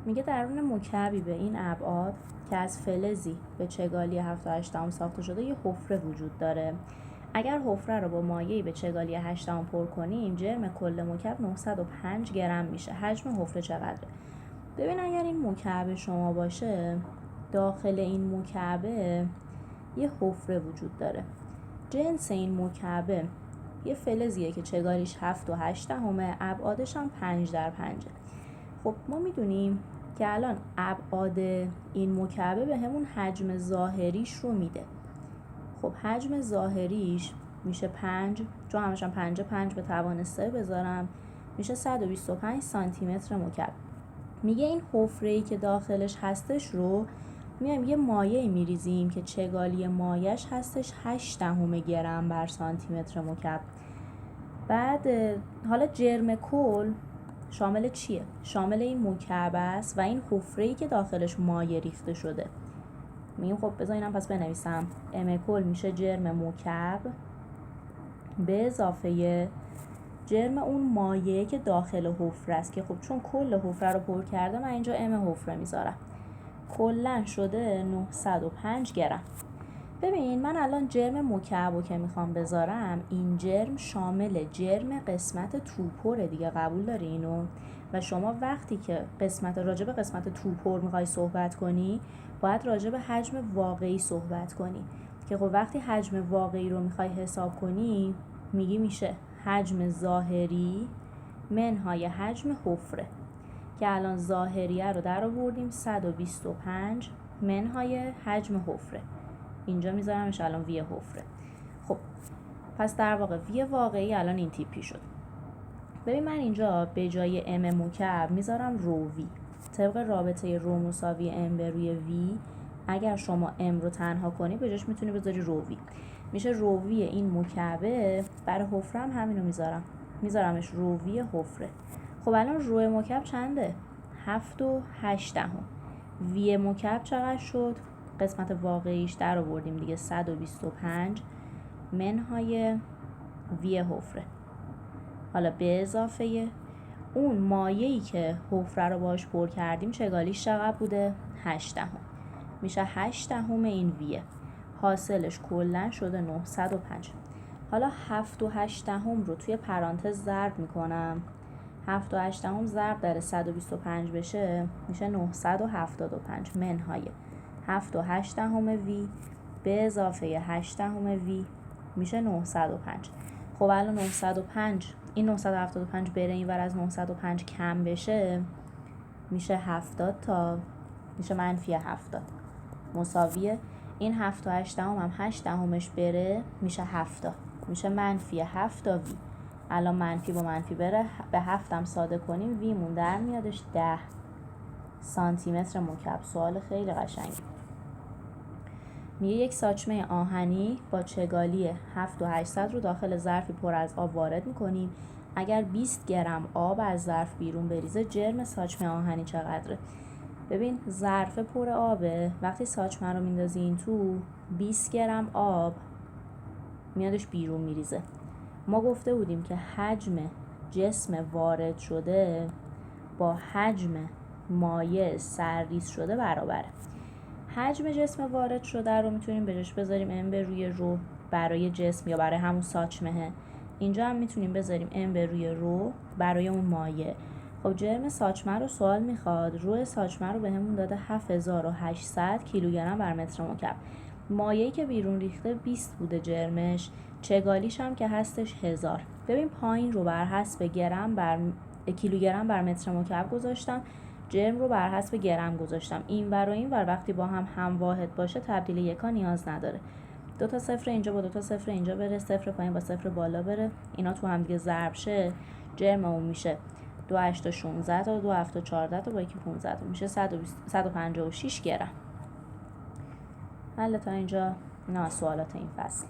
میگه درون مکعبی به این ابعاد که از فلزی به چگالی 7.8 ساخته شده یه حفره وجود داره. اگر حفره رو با مایعی به چگالی 8 پر کنیم، جرم کل مکعب 905 گرم میشه. حجم حفره چقدره؟ ببین اگر این مکعب شما باشه، داخل این مکعبه یه حفره وجود داره. جنس این مکعبه یه فلزیه که چگالیش 7.8، ابعادش هم 5x5. خب ما میدونیم که الان ابعاد این مکعبه به همون حجم ظاهریش رو میده. خب حجم ظاهریش میشه 5، چون همشون 5 به توان 3 بذارم میشه 125 سانتی متر مکعب. میگه این حفره‌ای که داخلش هستش رو میایم یه مایع میریزیم که چگالی مایعش هستش 8 گرم بر سانتی متر مکعب. بعد حالا جرم کل شامل چیه؟ شامل این مکعب است و این حفره‌ای که داخلش مایع ریخته شده. میگیم خب بذار اینم پس بنویسم. ام کل میشه جرم مکعب به اضافه جرم اون مایعی که داخل حفره است، که خب چون کل حفره رو پر کرده من اینجا ام حفره میذارم. کلن شده 905 گرم. ببین من الان جرم مکعبو که میخوام بذارم، این جرم شامل جرم قسمت توپره دیگه، قبول داری اینو؟ و شما وقتی که راجع به قسمت توپر میخوای صحبت کنی، باید راجع به حجم واقعی صحبت کنی، که خب وقتی حجم واقعی رو میخوای حساب کنی میگی میشه حجم ظاهری منهای حجم حفره، که الان ظاهریه رو در آوردیم 125 منهای حجم حفره. اینجا میذارمش الان وی حفره. خب پس در واقع وی واقعی الان این تیپی شد. ببین من اینجا به جای ام مکعب میذارم رو وی. طبق رابطه رو مساوی ام به روی وی، اگر شما ام رو تنها کنی به جاش میتونی بذاری رو وی. میشه رو وی این مکعبه. برای حفره هم همینو میذارمش رو وی حفره. خب الان رو مکعب چنده؟ 7.8. وی مکعب چقدر شد؟ قسمت واقعیش در آوردیم دیگه 125 منهای وی حفره. حالا به اضافه اون مایعی که حفره رو باش پر کردیم چگالیش چقدر بوده؟ 8. میشه 8 این ویه. حاصلش کلن شده 905. حالا 7.8 رو توی پرانتز ضرب میکنم. 7.8 ضرب در 125 بشه میشه 975 منهای 7.8 وی به اضافه 8 وی میشه 905. خب الان 905 این 975 بره این ور از 905 کم بشه میشه 70 تا میشه منفی 70 مساویه این 7.8 هم 8 بره میشه 70 میشه منفی 7 وی. الان منفی با منفی بره به 7 هم ساده کنیم ویمون در میادش 10 سانتی متر مکعب. سوال خیلی قشنگی. میگه یک ساچمه آهنی با چگالی 7.8 رو داخل ظرفی پر از آب وارد میکنیم. اگر 20 گرم آب از ظرف بیرون بریزه جرم ساچمه آهنی چقدره؟ ببین ظرف پر آبه، وقتی ساچمه رو میندازی این تو 20 گرم آب میادش بیرون میریزه. ما گفته بودیم که حجم جسم وارد شده با حجم مایع سرریز شده برابره. حجم جسم وارد شده رو میتونیم بهش بذاریم ام به روی رو برای جسم یا برای همون ساچمه. اینجا هم میتونیم بذاریم ام به روی رو برای اون مایع. خب جرم ساچمه رو سوال میخواد. روی ساچمه رو بهمون داده 7800 کیلوگرم بر متر مکعب. مایعی که بیرون ریخته 20 بوده جرمش، چگالیش هم که هستش 1000. ببین پایین رو بر حسب کیلوگرم بر متر مکعب گذاشتم، جرم رو بر حسب گرم گذاشتم. این ور و این ور وقتی با هم واحد باشه تبدیل یکا نیاز نداره. 2 تا صفر اینجا با 2 تا صفر اینجا بره، صفر پایین با صفر بالا بره، اینا تو هم دیگه ضرب شه، جرم اون میشه 2 8 16 تا 2 7 14 تا با یکی 15 تا میشه 156 گرم. حل تا اینجا نه سوالات این فصل.